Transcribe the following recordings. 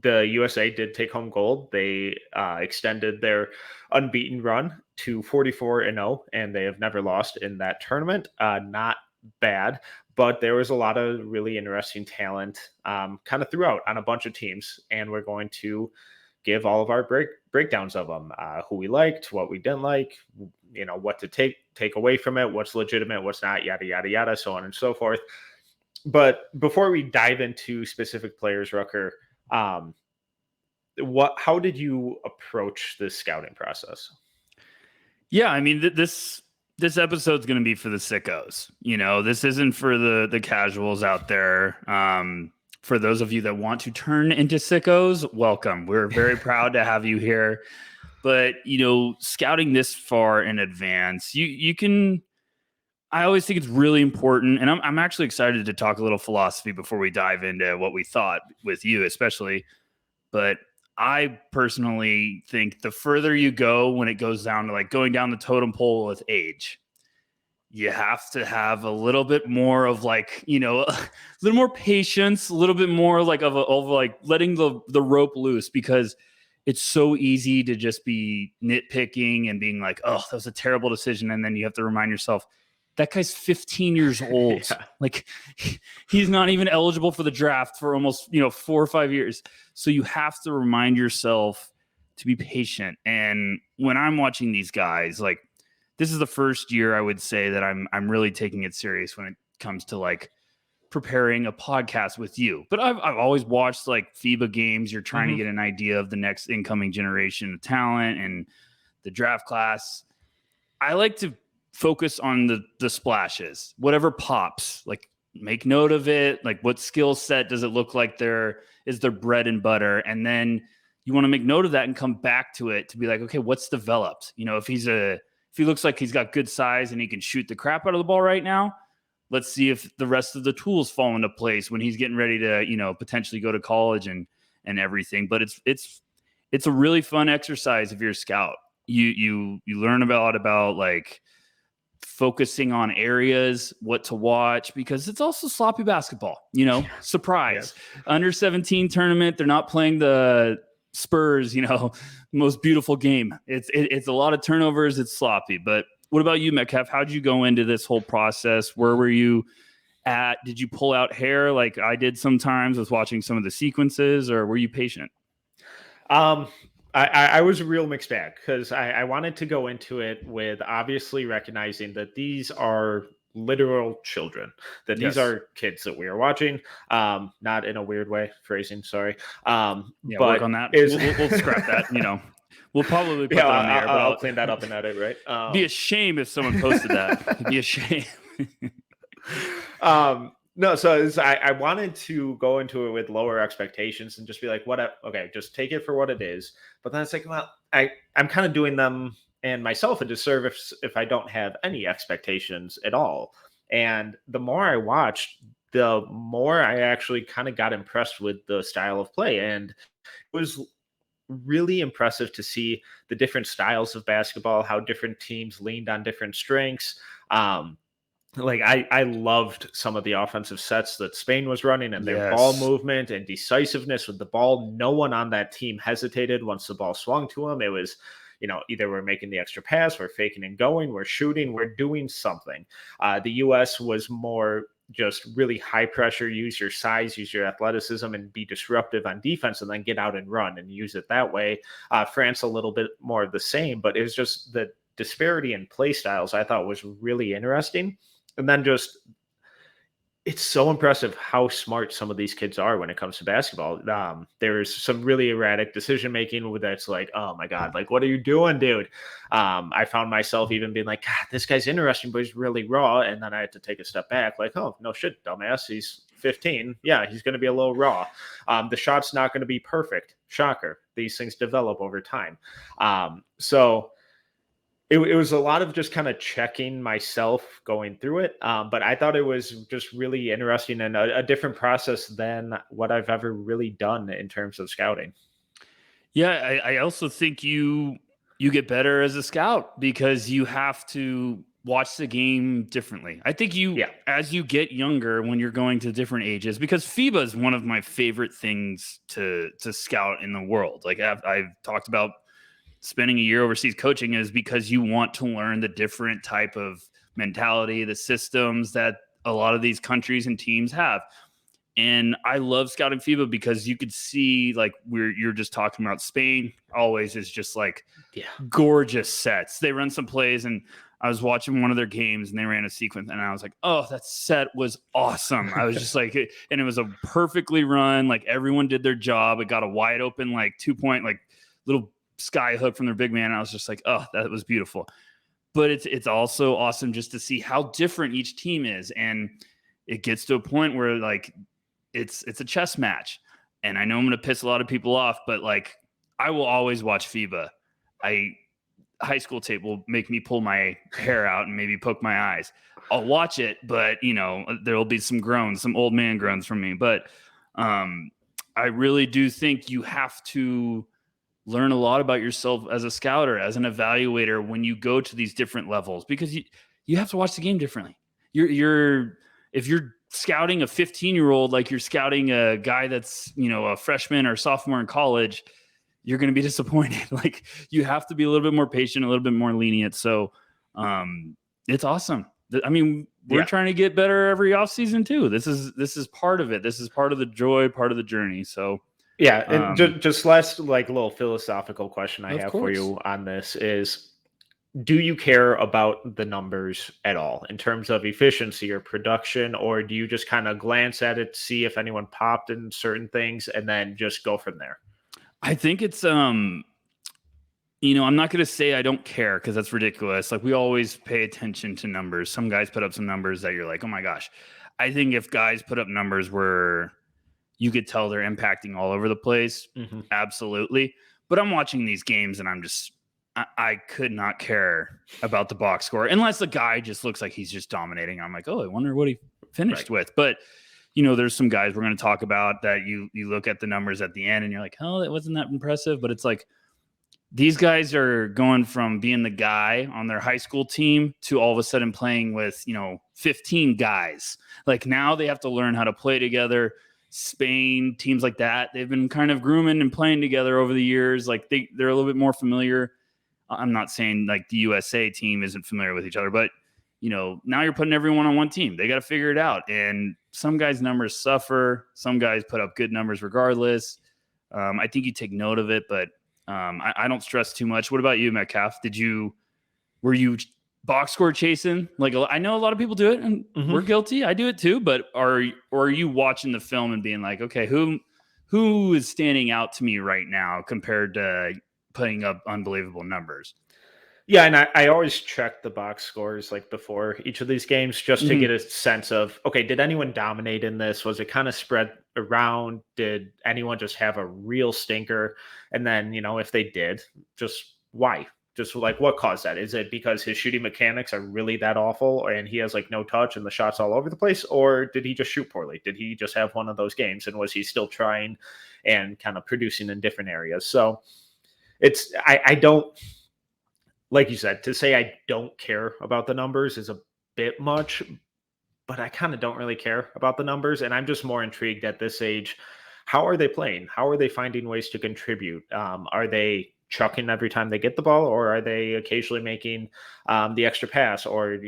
the USA did take home gold. They extended their unbeaten run to 44-0, and they have never lost in that tournament. Not bad, but there was a lot of really interesting talent kind of throughout on a bunch of teams, and we're going to give all of our breakdowns of them, who we liked, what we didn't like, what to take away from it, what's legitimate, what's not, yada, yada, yada, so on and so forth. But before we dive into specific players, Rucker, how did you approach this scouting process? Yeah, I mean, this episode's going to be for the sickos. This isn't for the casuals out there. For those of you that want to turn into sickos, welcome. We're very proud to have you here. But, scouting this far in advance, you can, I always think it's really important. And I'm actually excited to talk a little philosophy before we dive into what we thought with you, especially. But I personally think the further you go when it goes down to like going down the totem pole with age, you have to have a little bit more of like, a little more patience, a little bit more like of like letting the rope loose, because it's so easy to just be nitpicking and being like, oh, that was a terrible decision. And then you have to remind yourself, that guy's 15 years old. Yeah. Like he's not even eligible for the draft for almost, 4 or 5 years. So you have to remind yourself to be patient. And when I'm watching these guys, like, this is the first year I would say that I'm really taking it serious when it comes to like preparing a podcast with you. But I've always watched like FIBA games. You're trying to get an idea of the next incoming generation of talent and the draft class. I like to focus on the splashes, whatever pops, like make note of it. Like what skill set does it look like is their bread and butter? And then you want to make note of that and come back to it to be like, okay, what's developed? If he looks like he's got good size and he can shoot the crap out of the ball right now, let's see if the rest of the tools fall into place when he's getting ready to, potentially go to college and everything. But it's a really fun exercise if you're a scout. You learn about like focusing on areas, what to watch, because it's also sloppy basketball, surprise. Yes. Under 17 tournament, they're not playing the Spurs, most beautiful game. It's a lot of turnovers. It's sloppy. But what about you, Metcalf? How did you go into this whole process? Where were you at? Did you pull out hair like I did sometimes with watching some of the sequences, or were you patient? I was a real mixed bag, because I wanted to go into it with obviously recognizing that these are literal children, that these are kids that we are watching, not in a weird way, phrasing, sorry. But work on that. We'll scrap that, We'll probably put that on the air, but I'll clean that up and edit, right? Be a shame if someone posted that. It'd be a shame. No, so I wanted to go into it with lower expectations and just be like, okay, just take it for what it is. But then it's like, well, I'm kind of doing them and myself a disservice if I don't have any expectations at all. And the more I watched, the more I actually kind of got impressed with the style of play. And it was really impressive to see the different styles of basketball, how different teams leaned on different strengths. Like I loved some of the offensive sets that Spain was running, and their ball movement and decisiveness with the ball. No one on that team hesitated once the ball swung to them. It was, either we're making the extra pass, we're faking and going, we're shooting, we're doing something. The U.S. was more just really high pressure, use your size, use your athleticism, and be disruptive on defense, and then get out and run and use it that way. France a little bit more of the same, but it was just the disparity in play styles I thought was really interesting. And then it's so impressive how smart some of these kids are when it comes to basketball. There's some really erratic decision-making that's like, oh my God, like, what are you doing, dude? I found myself even being like, God, this guy's interesting, but he's really raw. And then I had to take a step back, like, oh, no shit, dumbass. He's 15. Yeah, he's going to be a little raw. The shot's not going to be perfect. Shocker. These things develop over time. So it was a lot of just kind of checking myself going through it. But I thought it was just really interesting and a different process than what I've ever really done in terms of scouting. Yeah, I also think you get better as a scout because you have to watch the game differently. I think as you get younger, when you're going to different ages, because FIBA is one of my favorite things to scout in the world. Like I've talked about spending a year overseas coaching, is because you want to learn the different type of mentality, the systems that a lot of these countries and teams have. And I love scouting FIBA because you could see, like you're just talking about, Spain always is just like gorgeous sets. They run some plays, and I was watching one of their games and they ran a sequence and I was like, oh, that set was awesome. I was just like, and it was a perfectly run, like everyone did their job. It got a wide open, like 2-point, like little sky hook from their big man. And I was just like, oh, that was beautiful. But it's also awesome just to see how different each team is. And it gets to a point where like, it's a chess match. And I know I'm going to piss a lot of people off, but like, I will always watch FIBA. High school tape will make me pull my hair out and maybe poke my eyes. I'll watch it, but there'll be some groans, some old man groans from me. But I really do think you have to learn a lot about yourself as a scouter, as an evaluator, when you go to these different levels, because you have to watch the game differently. If you're scouting a 15-year-old, like you're scouting a guy that's, a freshman or sophomore in college, you're going to be disappointed. Like you have to be a little bit more patient, a little bit more lenient. So it's awesome. I mean, we're trying to get better every off season too. This is part of it. This is part of the joy, part of the journey. So and just last like little philosophical question I have for you on this is, do you care about the numbers at all in terms of efficiency or production, or do you just kind of glance at it, see if anyone popped in certain things, and then just go from there? I think it's, I'm not going to say I don't care, because that's ridiculous. Like we always pay attention to numbers. Some guys put up some numbers that you're like, oh my gosh. I think if guys put up numbers where you could tell they're impacting all over the place, absolutely. But I'm watching these games and I could not care about the box score unless the guy just looks like he's just dominating. I'm like, oh, I wonder what he finished with. But there's some guys we're going to talk about that you look at the numbers at the end and you're like, oh, that wasn't that impressive. But it's like, these guys are going from being the guy on their high school team to all of a sudden playing with, 15 guys. Like now they have to learn how to play together. Spain, teams like that, they've been kind of grooming and playing together over the years. Like they're a little bit more familiar. I'm not saying like the USA team isn't familiar with each other, but now you're putting everyone on one team. They got to figure it out. And some guys' numbers suffer. Some guys put up good numbers regardless. I think you take note of it, but I don't stress too much. What about you, Metcalf? Were you box score chasing? Like I know a lot of people do it, and we're guilty. I do it too. But are you watching the film and being like, okay, who is standing out to me right now compared to putting up unbelievable numbers? Yeah, and I always check the box scores like before each of these games just to get a sense of, okay, did anyone dominate in this? Was it kind of spread around? Did anyone just have a real stinker? And then, if they did, just why? Just like what caused that? Is it because his shooting mechanics are really that awful and he has like no touch and the shots all over the place? Or did he just shoot poorly? Did he just have one of those games? And was he still trying and kind of producing in different areas? So I don't, like you said, to say I don't care about the numbers is a bit much, but I kind of don't really care about the numbers. And I'm just more intrigued at this age. How are they playing? How are they finding ways to contribute? Are they chucking every time they get the ball, or are they occasionally making the extra pass, or,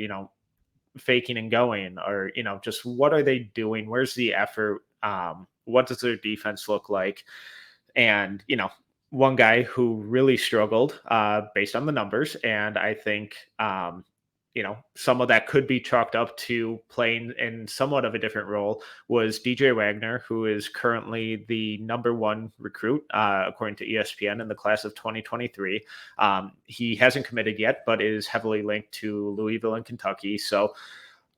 faking and going, or, just what are they doing? Where's the effort? What does their defense look like? And, one guy who really struggled based on the numbers, and I think, some of that could be chalked up to playing in somewhat of a different role, was DJ Wagner, who is currently the number one recruit, according to ESPN, in the class of 2023. He hasn't committed yet, but is heavily linked to Louisville and Kentucky. So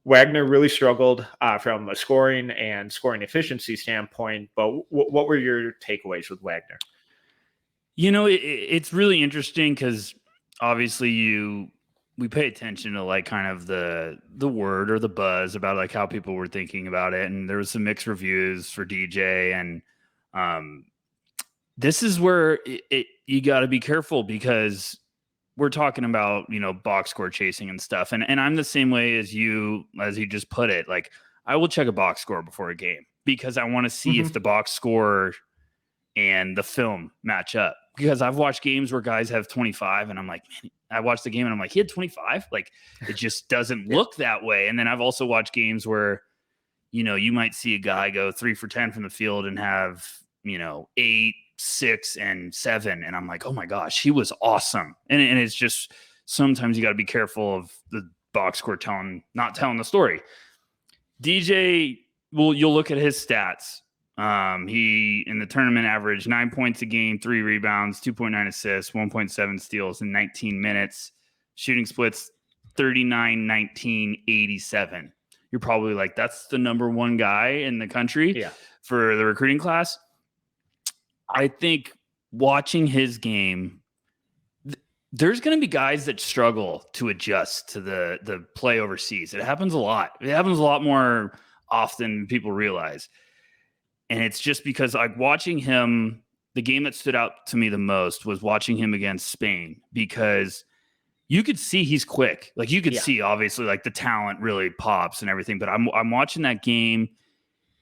Wagner really struggled from a scoring and scoring efficiency standpoint. But what were your takeaways with Wagner? It's really interesting because obviously we pay attention to like kind of the word or the buzz about like how people were thinking about it. And there was some mixed reviews for DJ. And this is where you got to be careful, because we're talking about, box score chasing and stuff. And I'm the same way as you just put it. Like, I will check a box score before a game because I want to see if the box score and the film match up. Because I've watched games where guys have 25 and I'm like, man, I watched the game and I'm like, he had 25? Like, it just doesn't look that way. And then I've also watched games where, you might see a guy go 3 for 10 from the field and have, 8, 6, and 7. And I'm like, oh my gosh, he was awesome. And it's just, sometimes you got to be careful of the box score not telling the story. DJ, well, you'll look at his stats. He in the tournament averaged 9 points a game, 3 rebounds, 2.9 assists, 1.7 steals in 19 minutes. Shooting splits 39, 19, 87. You're probably like, that's the number one guy in the country for the recruiting class. I think watching his game, there's going to be guys that struggle to adjust to the play overseas. It happens a lot. It happens a lot more often than people realize. And it's just because, like, watching him, the game that stood out to me the most was watching him against Spain, because you could see he's quick. Like, you could see, obviously, like, the talent really pops and everything. But I'm watching that game.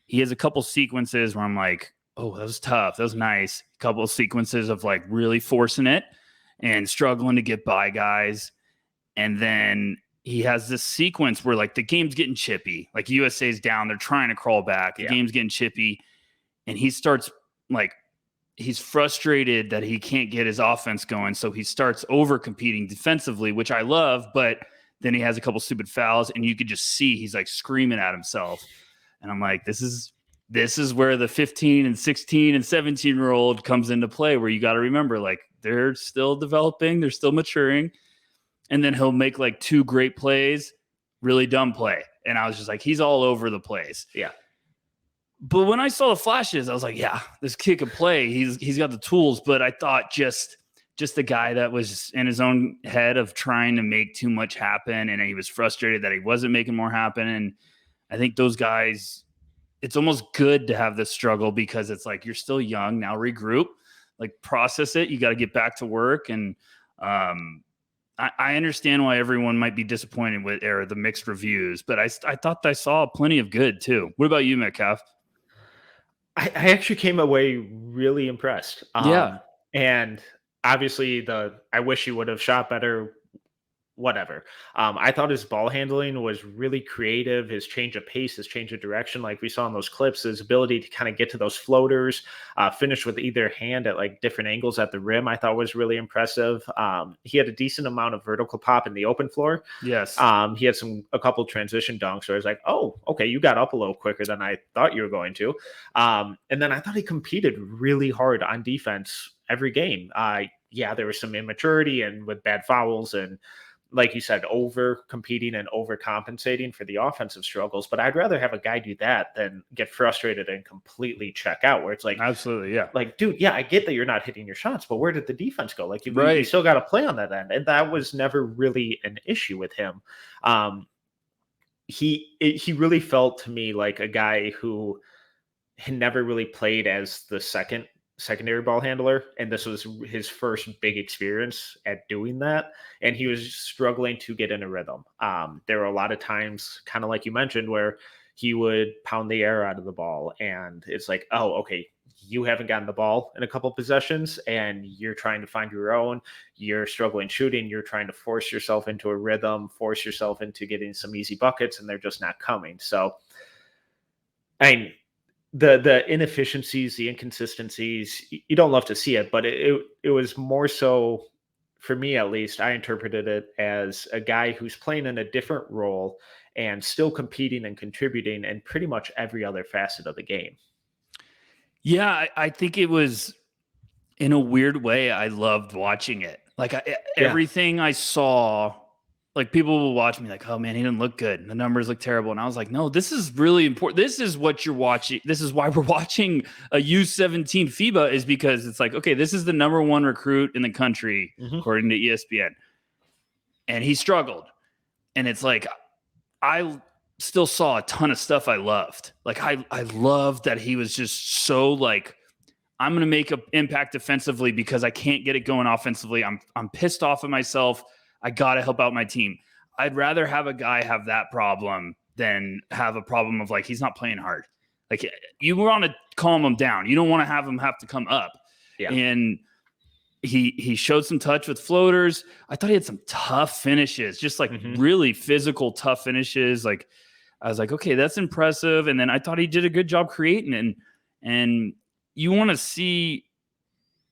He has a couple sequences where I'm like, oh, that was tough. That was nice. A couple of sequences of, like, really forcing it and struggling to get by guys. And then he has this sequence where, like, the game's getting chippy. Like, USA's down. They're trying to crawl back. The game's getting chippy. And he starts, like, he's frustrated that he can't get his offense going. So he starts over competing defensively, which I love. But then he has a couple stupid fouls, and you could just see he's, like, screaming at himself. And I'm like, this is where the 15 and 16 and 17-year-old comes into play, where you got to remember, like, they're still developing. They're still maturing. And then he'll make, like, 2 great plays, really dumb play. And I was just like, he's all over the place. Yeah. But when I saw the flashes, I was like, yeah, this kid can play. He's got the tools. But I thought just the guy that was in his own head of trying to make too much happen, and he was frustrated that he wasn't making more happen. And I think those guys, it's almost good to have this struggle, because it's like, you're still young. Now regroup, like, process it. You got to get back to work. And I understand why everyone might be disappointed with the mixed reviews, but I thought I saw plenty of good too. What about you, Metcalf? I actually came away really impressed. And obviously I wish he would have shot better, whatever. I thought his ball handling was really creative. His change of pace, his change of direction, like we saw in those clips, his ability to kind of get to those floaters, finish with either hand at, like, different angles at the rim, I thought was really impressive. He had a decent amount of vertical pop in the open floor. Yes. He had a couple transition dunks where I was like, oh, okay, you got up a little quicker than I thought you were going to. And then I thought he competed really hard on defense every game. There was some immaturity and with bad fouls and, like you said, over competing and overcompensating for the offensive struggles. But I'd rather have a guy do that than get frustrated and completely check out, where it's like, absolutely, yeah. Like, dude, I get that you're not hitting your shots, but where did the defense go? Like, you still got to play on that end. And that was never really an issue with him. He really felt to me like a guy who had never really played as the secondary ball handler, and this was his first big experience at doing that, and he was struggling to get in a rhythm. There were a lot of times, kind of like you mentioned, where he would pound the air out of the ball, and it's like, oh, okay, you haven't gotten the ball in a couple possessions and you're trying to find your own, you're struggling shooting, you're trying to force yourself into a rhythm, force yourself into getting some easy buckets, and they're just not coming. So the inefficiencies, the inconsistencies, you don't love to see it, but it was more so, for me at least, I interpreted it as a guy who's playing in a different role and still competing and contributing in pretty much every other facet of the game. Yeah, I think it was, in a weird way, I loved watching it. Like, everything I saw, like, people will watch me like, oh man, he didn't look good, and the numbers look terrible. And I was like, no, this is really important. This is what you're watching. This is why we're watching a U17 FIBA, is because it's like, okay, this is the number 1 recruit in the country, according to ESPN. And he struggled. And it's like, I still saw a ton of stuff I loved. Like, I loved that he was just so, like, I'm going to make an impact defensively because I can't get it going offensively. I'm pissed off at myself. I got to help out my team. I'd rather have a guy have that problem than have a problem of like, he's not playing hard. Like, you want to calm him down. You don't want to have him have to come up. Yeah. And he showed some touch with floaters. I thought he had some tough finishes, just like really physical, tough finishes. Like, I was like, okay, that's impressive. And then I thought he did a good job creating. And you want to see,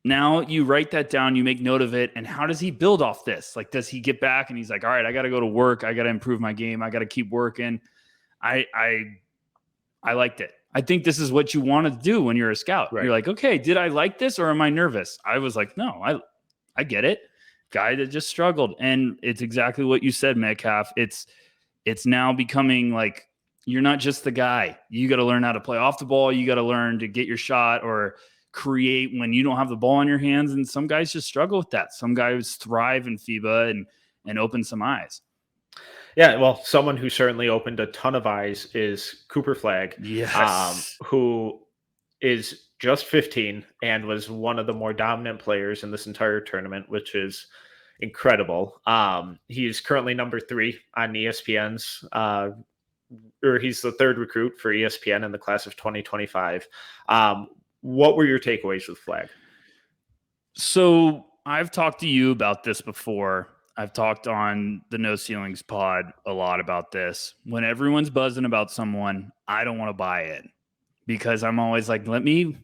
now you write that down, you make note of it. And how does he build off this? Like, does he get back and he's like, all right, I got to go to work. I got to improve my game. I got to keep working. I liked it. I think this is what you want to do when you're a scout. Right. You're like, okay, did I like this or am I nervous? I was like, no, I get it. Guy that just struggled. And it's exactly what you said, Metcalf. It's now becoming like, you're not just the guy. You got to learn how to play off the ball. You got to learn to get your shot or create when you don't have the ball in your hands. And some guys just struggle with that. Some guys thrive in FIBA and open some eyes. Yeah, well, someone who certainly opened a ton of eyes is Cooper Flagg, who is just 15 and was one of the more dominant players in this entire tournament, which is incredible. He's currently number 3 on ESPN's, or he's the 3rd recruit for ESPN in the class of 2025. What were your takeaways with Flagg? So I've talked to you about this before. I've talked on the No Ceilings pod a lot about this. When everyone's buzzing about someone, I don't want to buy it because I'm always like, let me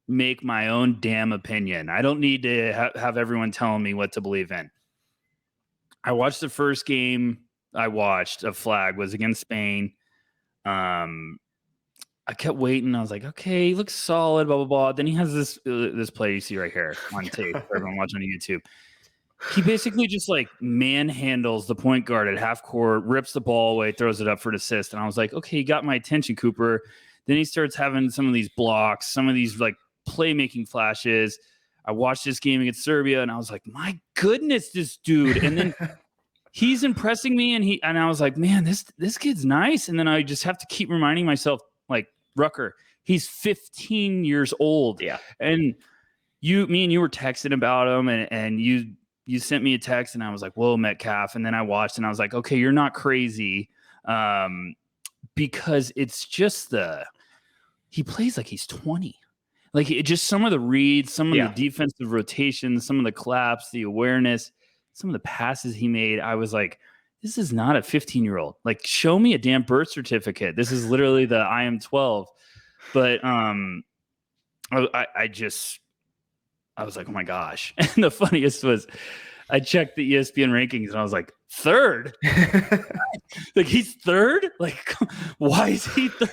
make my own damn opinion. I don't need to have everyone telling me what to believe in. I watched the first game I watched of Flagg was against Spain. I kept waiting. I was like, okay, he looks solid, blah, blah, blah. Then he has this play you see right here on tape for everyone watching on YouTube. He basically just like manhandles the point guard at half court, rips the ball away, throws it up for an assist. And I was like, okay, you got my attention, Cooper. Then he starts having some of these blocks, some of these like playmaking flashes. I watched this game against Serbia and I was like, my goodness, this dude. And then he's impressing me. And I was like, man, this kid's nice. And then I just have to keep reminding myself, like, Rucker, he's 15 years old. Yeah. And me and you were texting about him and you sent me a text and I was like, whoa, Metcalf. And then I watched and I was like, okay, you're not crazy. Because it's just he plays like he's 20. Like just some of the reads, some of the defensive rotations, some of the claps, the awareness, some of the passes he made. I was like, this is not a 15-year-old. Like, show me a damn birth certificate. This is literally the I am 12. But I was like, oh my gosh. And the funniest was I checked the ESPN rankings and I was like, 3rd? Like, he's 3rd? Like, why is he third?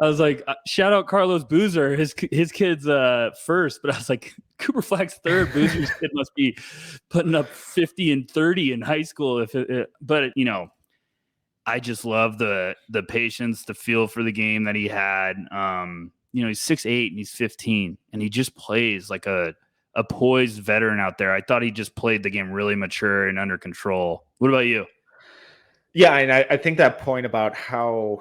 I was like, shout out Carlos Boozer. His kid's 1st. But I was like, Cooper Flagg's 3rd. Boozer's kid must be putting up 50 and 30 in high school. But you know, I just love the patience, the feel for the game that he had. You know, he's 6'8" and he's 15, and he just plays like a poised veteran out there. I thought he just played the game really mature and under control. What about you? Yeah, and I think that point about how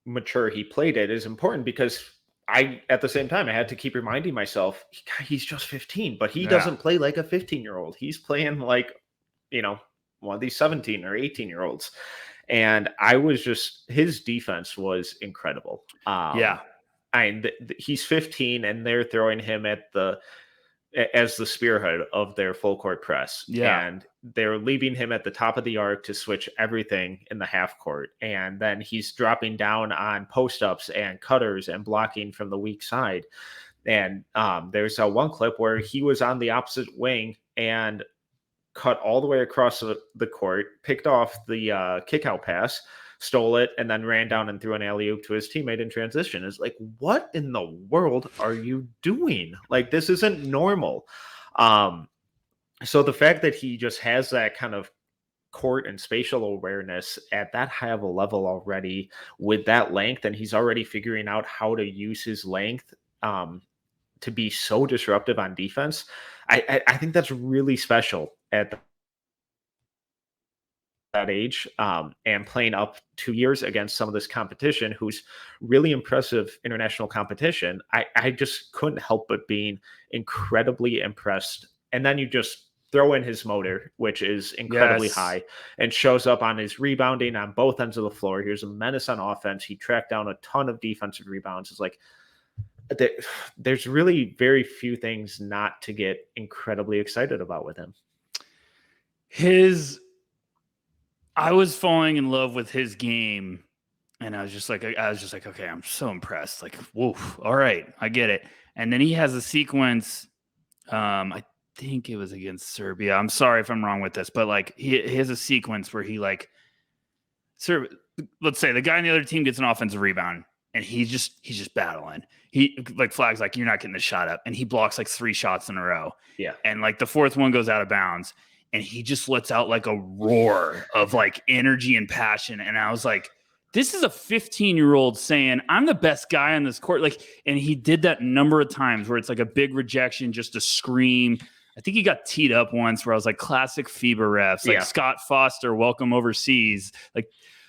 mature he played it is important because at the same time, I had to keep reminding myself, he's just 15, but he doesn't play like a 15-year-old. He's playing like, you know, one of these 17 or 18-year-olds. And his defense was incredible. He's 15 and they're throwing him as the spearhead of their full court press. Yeah. And they're leaving him at the top of the arc to switch everything in the half court. And then he's dropping down on post ups and cutters and blocking from the weak side. And there's one clip where he was on the opposite wing and cut all the way across the court, picked off the kick out pass, stole it, and then ran down and threw an alley-oop to his teammate in transition. It's like, what in the world are you doing? Like, this isn't normal. So the fact that he just has that kind of court and spatial awareness at that high of a level already with that length, and he's already figuring out how to use his length to be so disruptive on defense, I think that's really special that age, and playing up 2 years against some of this competition who's really impressive international competition, I just couldn't help but being incredibly impressed. And then you just throw in his motor, which is incredibly high, and shows up on his rebounding on both ends of the floor. Here's a menace on offense. He tracked down a ton of defensive rebounds. It's like there's really very few things not to get incredibly excited about with him. I was falling in love with his game, and I was just like, okay, I'm so impressed. Like, whoa, all right, I get it. And then he has a sequence. I think it was against Serbia. I'm sorry if I'm wrong with this, but like he has a sequence where he like, let's say the guy on the other team gets an offensive rebound, and he's just battling. He like Flagg's like, you're not getting the shot up, and he blocks like 3 shots in a row. Yeah, and like the 4th one goes out of bounds. And he just lets out like a roar of like energy and passion. And I was like, this is a 15-year-old saying, I'm the best guy on this court. Like, and he did that a number of times where it's like a big rejection, just a scream. I think he got teed up once where I was like, classic FIBA refs, like Scott Foster, welcome overseas. Like,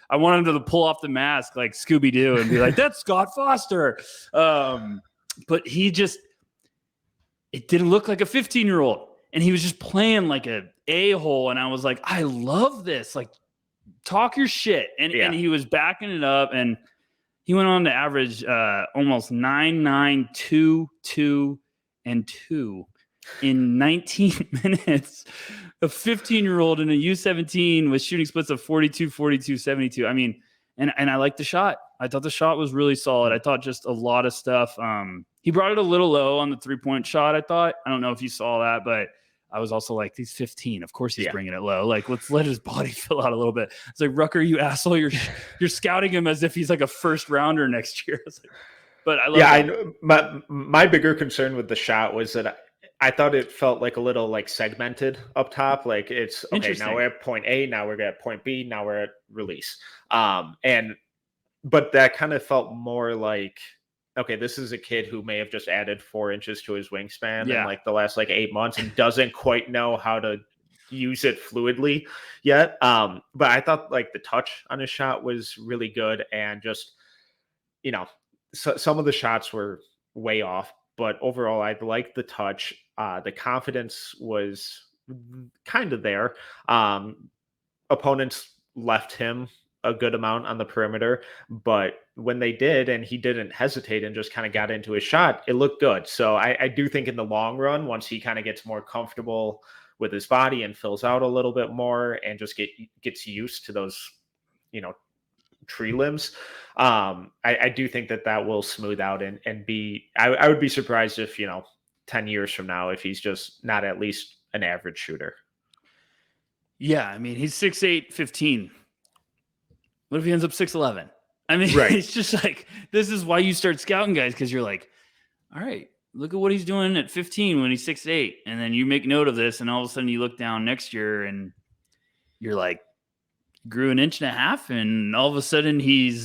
I wanted him to pull off the mask like Scooby-Doo and be like, that's Scott Foster. But it didn't look like a 15-year-old. And he was just playing like a-hole. And I was like, I love this. Like, talk your shit. And he was backing it up. And he went on to average almost 9, 9, 2, 2, and 2 in 19 minutes. A 15-year-old in a U17 with shooting splits of 42, 42, 72. I mean, and I liked the shot. I thought the shot was really solid. I thought just a lot of stuff. He brought it a little low on the 3-point shot, I thought. I don't know if you saw that, but I was also like, he's 15. Of course he's bringing it low. Like, let's let his body fill out a little bit. It's like, Rucker, you asshole. You're scouting him as if he's like a first rounder next year. Like, but I love that. My bigger concern with the shot was that I thought it felt like a little like segmented up top. Like it's okay. Now we're at point A. Now we're at point B. Now we're at release. But that kind of felt more like, okay, this is a kid who may have just added 4 inches to his wingspan in like the last like 8 months and doesn't quite know how to use it fluidly yet. But I thought like the touch on his shot was really good, and just, some of the shots were way off, but overall I liked the touch. The confidence was kind of there. Opponents left him a good amount on the perimeter, but when they did and he didn't hesitate and just kind of got into his shot, it looked good. So I do think in the long run, once he kind of gets more comfortable with his body and fills out a little bit more and just gets used to those, tree limbs, I do think that will smooth out and be, I would be surprised if, 10 years from now, if he's just not at least an average shooter. Yeah. I mean, he's 6'8", 15. What if he ends up 6'11"? I mean, It's just like, this is why you start scouting guys, because you're like, all right, look at what he's doing at 15 when he's 6'8". And then you make note of this, and all of a sudden you look down next year and you're like, grew 1.5 inches, and all of a sudden he's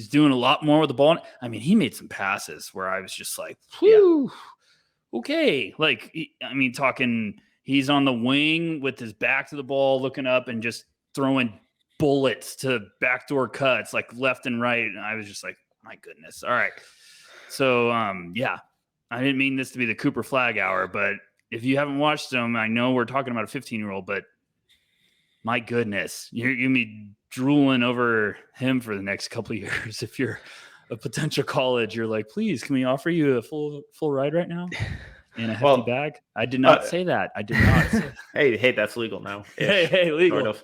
doing a lot more with the ball. I mean, he made some passes where I was just like, whew, okay. Like, talking, he's on the wing with his back to the ball, looking up and just throwing bullets to backdoor cuts like left and right. And I was just like, my goodness. All right. So, I didn't mean this to be the Cooper Flagg hour, but if you haven't watched him, I know we're talking about a 15-year-old, but my goodness, you're going to be drooling over him for the next couple of years. If you're a potential college, you're like, please, can we offer you a full ride right now? In a hefty bag? I did not say that. I did not say that. Hey, that's legal now. Hey, legal. Sort of,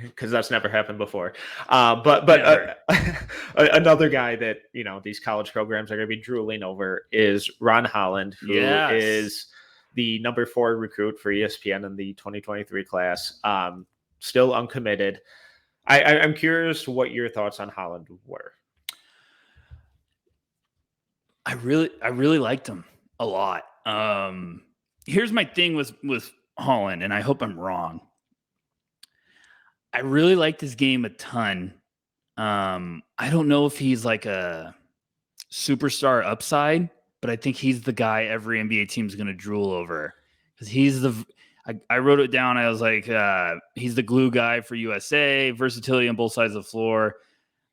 because that's never happened before. But another guy that, these college programs are going to be drooling over is Ron Holland, who is the number 4 recruit for ESPN in the 2023 class. Still uncommitted. I'm curious what your thoughts on Holland were. I really liked him a lot. Here's my thing with Holland, and I hope I'm wrong. I really liked his game a ton. I don't know if he's like a superstar upside, but I think he's the guy every NBA team is going to drool over, because I wrote it down. I was like, he's the glue guy for USA, versatility on both sides of the floor.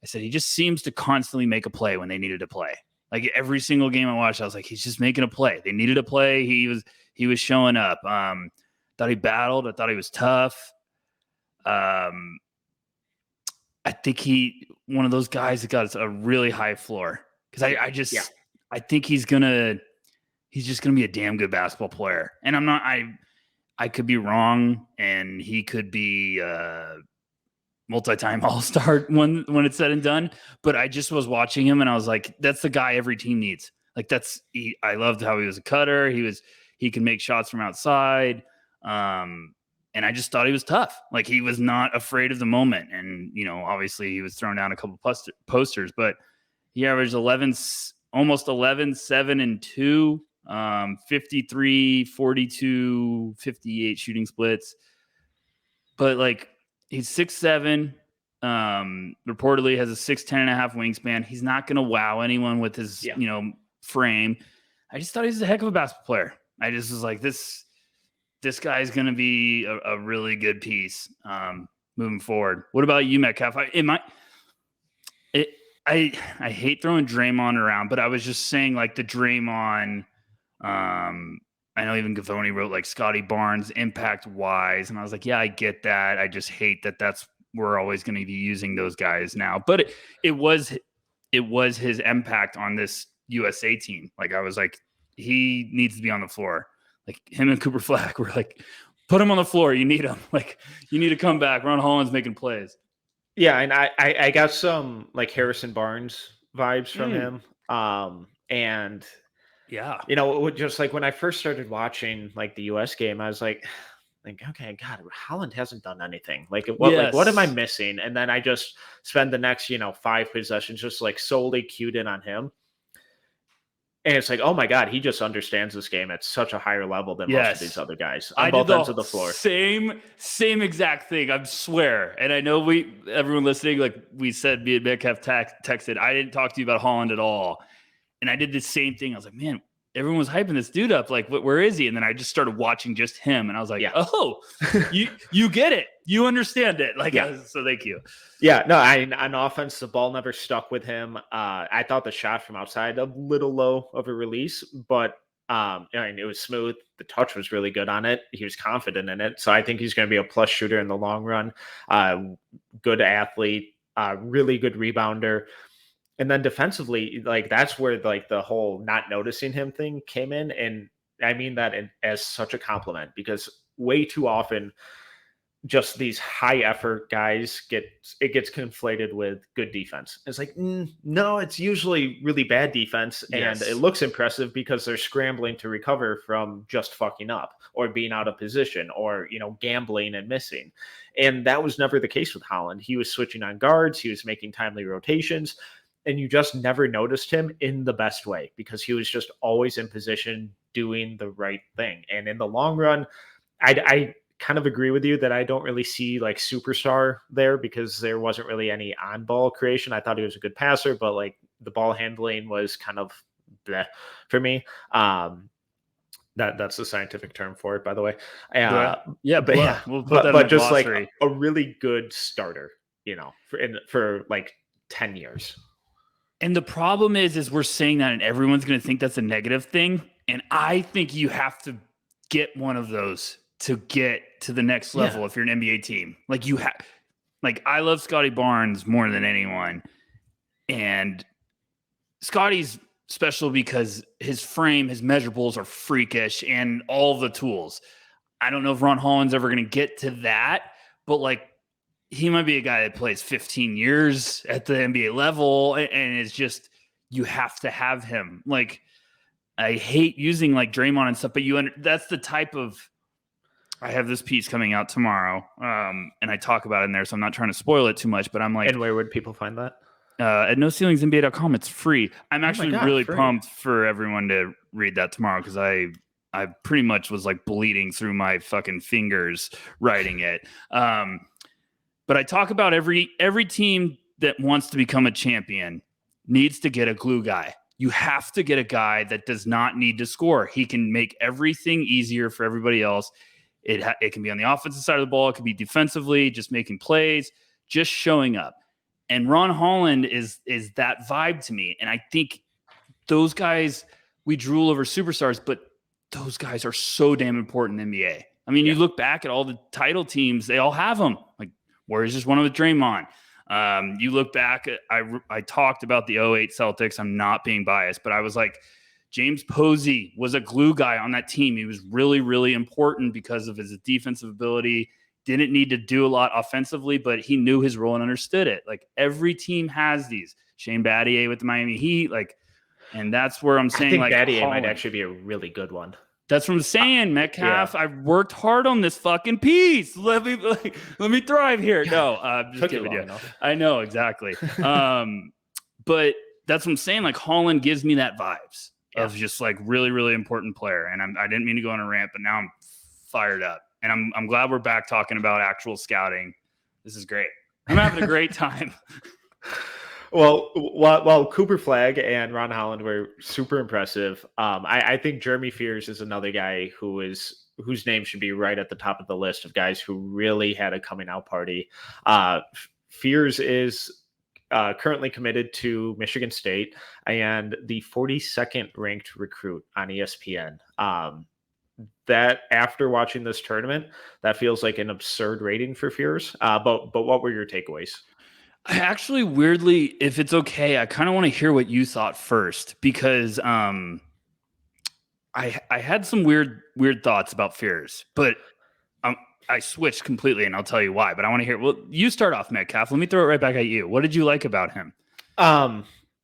I said, he just seems to constantly make a play when they needed to play. Like every single game I watched, I was like, he's just making a play. They needed a play. He was showing up. Thought he battled. I thought he was tough. I think one of those guys that got a really high floor. Because I think he's just gonna be a damn good basketball player. And I could be wrong, and he could be multi-time all-star when it's said and done. But I just was watching him, and I was like, that's the guy every team needs. Like I loved how he was a cutter. He can make shots from outside. And I just thought he was tough. Like he was not afraid of the moment. And, obviously he was throwing down a couple posters, but he averaged almost 11, 7 and 2, 53, 42, 58 shooting splits. But like he's 6'7", reportedly has a 6'10.5" wingspan. He's not going to wow anyone with his, frame. I just thought he was a heck of a basketball player. I just was like, this guy's going to be a really good piece moving forward. What about you, Metcalf? I hate throwing Draymond around, but I was just saying like the Draymond. I know even Gavoni wrote like Scotty Barnes impact wise, and I was like, yeah, I get that. I just hate that we're always going to be using those guys now. But it was his impact on this USA team. Like I was like, he needs to be on the floor. Like him and Cooper Flagg were like, put him on the floor. You need him. Like you need to come back. Ron Holland's making plays. Yeah, and I got some like Harrison Barnes vibes from him. And yeah, just like when I first started watching like the US game, I was like, okay, God, Holland hasn't done anything. Like what am I missing? And then I just spend the next 5 possessions just like solely cued in on him. And it's like, oh my God, he just understands this game at such a higher level than most of these other guys on both ends of the floor. Same exact thing, I swear. And I know everyone listening, like we said, me and Metcalf texted, I didn't talk to you about Holland at all. And I did the same thing. I was like, man, everyone was hyping this dude up. Like, where is he? And then I just started watching just him. And I was like, oh, you get it. You understand it. Like, so thank you. Yeah, no, on offense, the ball never stuck with him. I thought the shot from outside a little low of a release, but it was smooth. The touch was really good on it. He was confident in it. So I think he's going to be a plus shooter in the long run. Good athlete, really good rebounder. And then defensively, like that's where like the whole not noticing him thing came in. And I mean that as such a compliment, because way too often just these high effort guys gets conflated with good defense. It's like, no, it's usually really bad defense. And it looks impressive because they're scrambling to recover from just fucking up or being out of position or, gambling and missing. And that was never the case with Holland. He was switching on guards. He was making timely rotations. And you just never noticed him in the best way because he was just always in position doing the right thing. And in the long run, I kind of agree with you that I don't really see like superstar there because there wasn't really any on-ball creation. I thought he was a good passer, but like the ball handling was kind of bleh for me. That's the scientific term for it, by the way. We'll put that but in just glossary. Like a really good starter, for like 10 years. And the problem is we're saying that and everyone's going to think that's a negative thing. And I think you have to get one of those to get to the next level if you're an NBA team. Like I love Scotty Barnes more than anyone. And Scotty's special because his frame, his measurables are freakish and all the tools. I don't know if Ron Holland's ever going to get to that, but like, he might be a guy that plays 15 years at the NBA level, and it's just, you have to have him. Like, I hate using like Draymond and stuff, but that's the type of, I have this piece coming out tomorrow, and I talk about it in there, so I'm not trying to spoil it too much, but I'm like. And where would people find that? At NoCeilingsNBA.com. It's free. I'm actually really pumped for everyone to read that tomorrow because I pretty much was like bleeding through my fucking fingers writing it. But I talk about every team that wants to become a champion needs to get a glue guy. You have to get a guy that does not need to score. He can make everything easier for everybody else. It can be on the offensive side of the ball. It could be defensively, just making plays, just showing up. And Ron Holland is that vibe to me. And I think those guys, we drool over superstars, but those guys are so damn important in the NBA. I mean, you look back at all the title teams, they all have them. Like, Warriors just won with Draymond. You look back at, I talked about the 08 Celtics. I'm not being biased, but I was like, James Posey was a glue guy on that team. He was really, really important because of his defensive ability. Didn't need to do a lot offensively, but he knew his role and understood it. Like, every team has these. Shane Battier with the Miami Heat, like, and that's where I'm saying, I think like, Battier might actually be a really good one. That's what I'm saying, Metcalf. I've worked hard on this fucking piece. Let me thrive here. No, I'm just kidding you. I know, exactly. But that's what I'm saying. Like, Holland gives me that vibes of just like really, really important player. And I didn't mean to go on a rant, but now I'm fired up. And I'm glad we're back talking about actual scouting. This is great. I'm having a great time. Well, while Cooper Flagg and Ron Holland were super impressive, I think Jeremy Fears is another guy whose name should be right at the top of the list of guys who really had a coming out party. Fears is currently committed to Michigan State and the 42nd ranked recruit on ESPN. That after watching this tournament, that feels like an absurd rating for Fears. But what were your takeaways? I actually, weirdly, if it's okay, I kind of want to hear what you thought first, because I had some weird thoughts about Fears, but I switched completely, and I'll tell you why. But I want to hear. Well, you start off, Metcalf. Let me throw it right back at you. What did you like about him?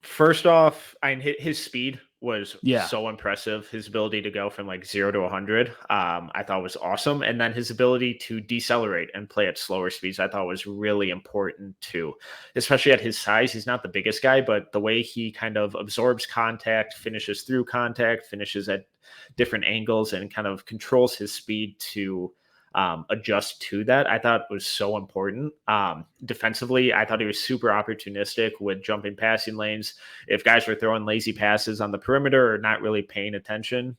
First off, his speed was so impressive. His ability to go from like 0 to 100, I thought was awesome. And then his ability to decelerate and play at slower speeds, I thought was really important too, especially at his size. He's not the biggest guy, but the way he kind of absorbs contact, finishes through contact, finishes at different angles, and kind of controls his speed to adjust to that, I thought was so important. Defensively, I thought he was super opportunistic with jumping passing lanes. If guys were throwing lazy passes on the perimeter or not really paying attention,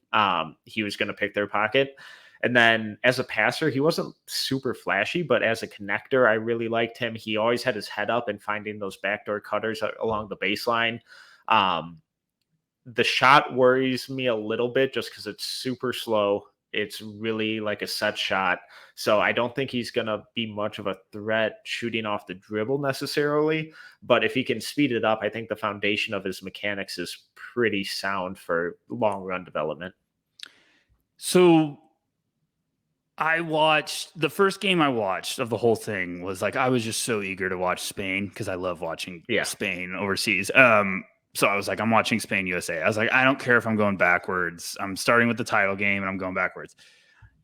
he was going to pick their pocket. And then as a passer, he wasn't super flashy, but as a connector, I really liked him. He always had his head up and finding those backdoor cutters along the baseline. The shot worries me a little bit just because it's super slow. It's really like a set shot. So I don't think he's going to be much of a threat shooting off the dribble necessarily. But if he can speed it up, I think the foundation of his mechanics is pretty sound for long run development. So the first game I watched of the whole thing was like, I was just so eager to watch Spain because I love watching Spain overseas. So I was like, I'm watching Spain, USA. I was like, I don't care if I'm going backwards. I'm starting with the title game and I'm going backwards.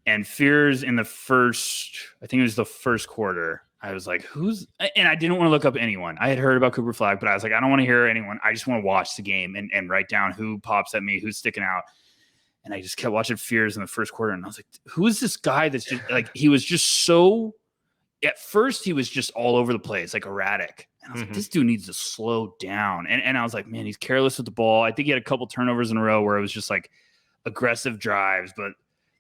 And Fears in the first, I think it was the first quarter, I was like, and I didn't want to look up anyone. I had heard about Cooper Flagg, but I was like, I don't want to hear anyone. I just want to watch the game and write down who pops at me, who's sticking out. And I just kept watching Fears in the first quarter. And I was like, who is this guy that's just like, he was just so, at first he was just all over the place, like erratic. And I was like, this dude needs to slow down. And I was like, man, he's careless with the ball. I think he had a couple turnovers in a row where it was just like aggressive drives, but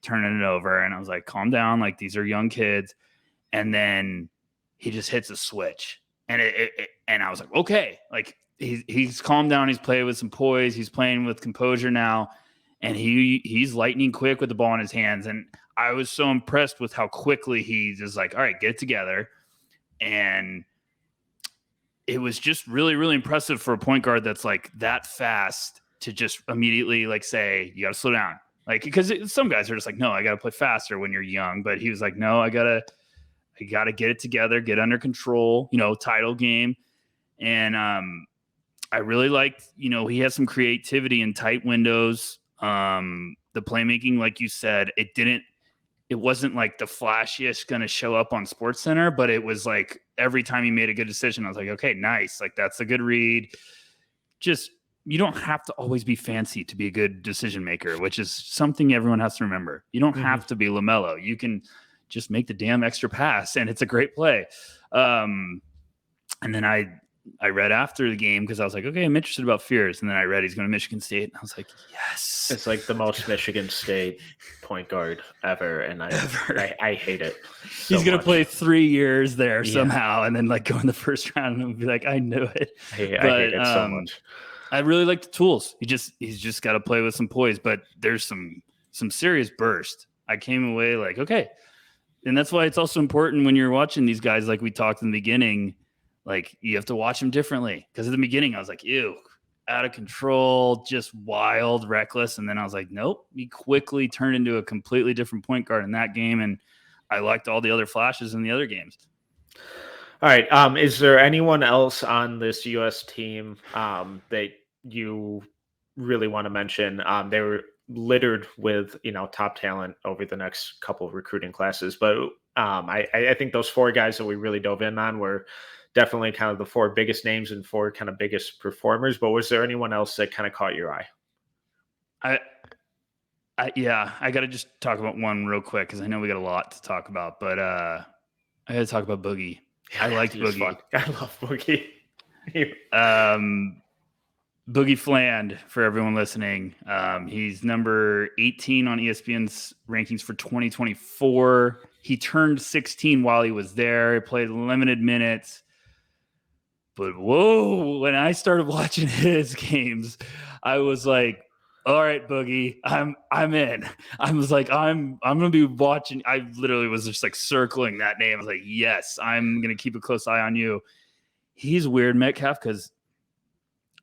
turning it over. And I was like, calm down. Like, these are young kids. And then he just hits a switch. And and I was like, okay, like he's calmed down. He's playing with some poise. He's playing with composure now. And he's lightning quick with the ball in his hands. And I was so impressed with how quickly he's just like, all right, get it together. And it was just really, really impressive for a point guard that's like that fast to just immediately like say, you got to slow down. Like, because some guys are just like, no, I got to play faster when you're young. But he was like, no, I gotta get it together, get under control, title game. And I really liked, he had some creativity in tight windows. The playmaking, like you said, it wasn't like the flashiest going to show up on SportsCenter, but it was like every time he made a good decision, I was like, okay, nice. Like, that's a good read. Just, you don't have to always be fancy to be a good decision maker, which is something everyone has to remember. You don't have to be LaMelo. You can just make the damn extra pass and it's a great play. And then I read after the game because I was like, okay, I'm interested about Fears. And then I read he's going to Michigan State. And I was like, yes. It's like the most Michigan State point guard ever. And I hate it. He's going to play 3 years there somehow and then like go in the first round and be like, I knew it. I hate it so much. I really like the tools. He's just got to play with some poise, but there's some serious burst. I came away like, okay. And that's why it's also important when you're watching these guys, like we talked in the beginning, like you have to watch them differently. Because at the beginning I was like, ew, out of control, just wild, reckless. And then I was like, nope, he quickly turned into a completely different point guard in that game. And I liked all the other flashes in the other games. All right. Is there anyone else on this U.S. team that you really want to mention? They were littered with, top talent over the next couple of recruiting classes. But I think those 4 guys that we really dove in on were definitely kind of the 4 biggest names and 4 kind of biggest performers. But was there anyone else that kind of caught your eye? I got to just talk about one real quick because I know we got a lot to talk about. But I got to talk about Boogie. I liked Boogie. Fun. I love Boogie. Boogie Fland, for everyone listening. He's number 18 on ESPN's rankings for 2024. He turned 16 while he was there. He played limited minutes. But whoa, when I started watching his games, I was like, all right, Boogie, I'm in. I was like, I'm gonna be watching. I literally was just like circling that name. I was like, yes, I'm gonna keep a close eye on you. He's weird, Metcalf, because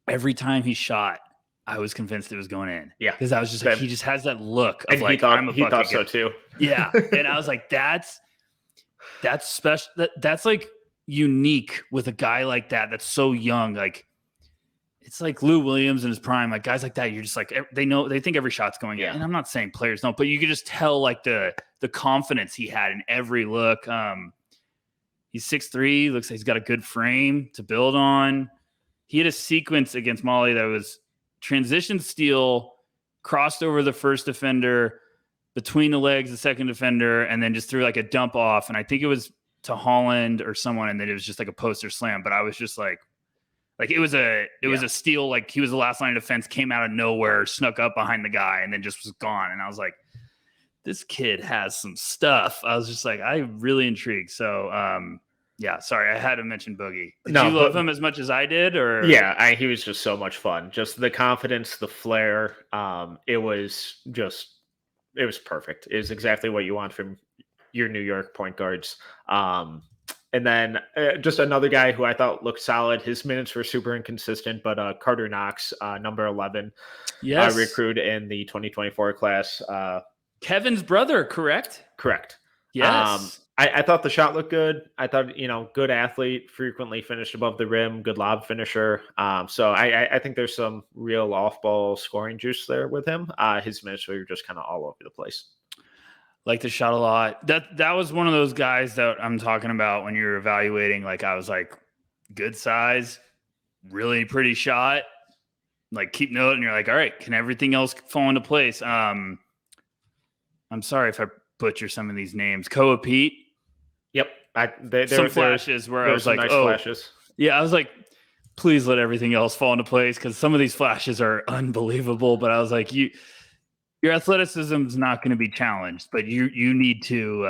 every time he shot, I was convinced it was going in. Yeah. Because I was just like, he just has that look of like, he thought so too. Yeah. And I was like, that's special. That's like unique with a guy like that. That's so young. Like, it's like Lou Williams in his prime. Like guys like that, you're just like, they think every shot's going in. And I'm not saying players don't, but you could just tell like the confidence he had in every look. He's 6'3", looks like he's got a good frame to build on. He had a sequence against Molly that was transition steal, crossed over the first defender, between the legs, the second defender, and then just threw like a dump off. And I think it was to Holland or someone, and then it was just like a poster slam. But I was just like it was a steal. Like he was the last line of defense, came out of nowhere, snuck up behind the guy, and then just was gone. And I was like, this kid has some stuff. I was just like, I'm really intrigued. So, yeah, sorry, I had to mention Boogie. Did you love him as much as I did? Or he was just so much fun. Just the confidence, the flair. It was perfect. It was exactly what you want from your New York point guards. And then just another guy who I thought looked solid. His minutes were super inconsistent, but Carter Knox, number 11, recruit in the 2024 class. Kevin's brother, correct? Correct. Yes. I thought the shot looked good. I thought, good athlete, frequently finished above the rim, good lob finisher. So I think there's some real off-ball scoring juice there with him. His minutes were just kind of all over the place. Like the shot a lot. That was one of those guys that I'm talking about when you're evaluating. Like I was like, good size, really pretty shot. Like keep note, and you're like, all right, can everything else fall into place? I'm sorry if I butcher some of these names. Koa Pete. Yep. Some flashes where I was like, nice flashes. Yeah, I was like, please let everything else fall into place because some of these flashes are unbelievable. But I was like, your athleticism is not going to be challenged, but you need to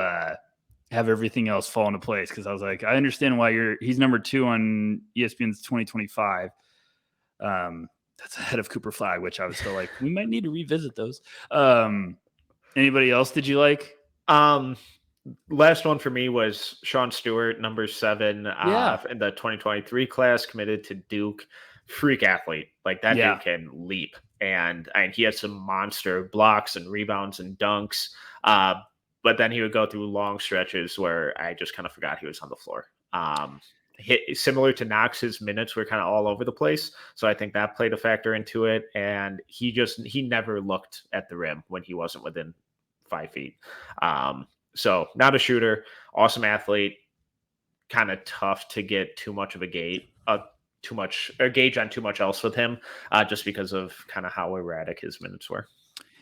have everything else fall into place. Because I was like, I understand why he's number 2 on ESPN's 2025. That's ahead of Cooper Flagg, which I was still like, we might need to revisit those. Anybody else did you like? Last one for me was Sean Stewart, number 7 in the 2023 class, committed to Duke. Freak athlete. Like that dude can leap. And he had some monster blocks and rebounds and dunks. But then he would go through long stretches where I just kind of forgot he was on the floor. Similar to Knox, his minutes were kind of all over the place. So I think that played a factor into it. And he never looked at the rim when he wasn't within 5 feet. So not a shooter, awesome athlete, kind of tough to get too much of a gauge on too much else with him, just because of kind of how erratic his minutes were.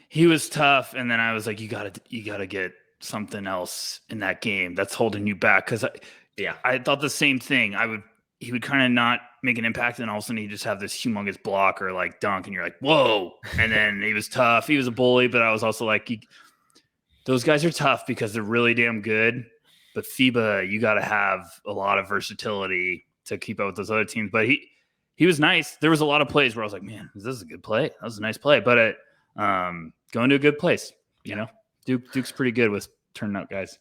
He was tough, and then I was like, you gotta get something else in that game that's holding you back. Because I thought the same thing. he would kind of not make an impact, and all of a sudden he'd just have this humongous block or like dunk, and you're like, whoa. And then he was tough. He was a bully, but I was also like, those guys are tough because they're really damn good. But FIBA, you got to have a lot of versatility to keep up with those other teams. But he was nice. There was a lot of plays where I was like, man, this is a good play. That was a nice play. But going to a good place, you know, Duke's pretty good with turning out guys.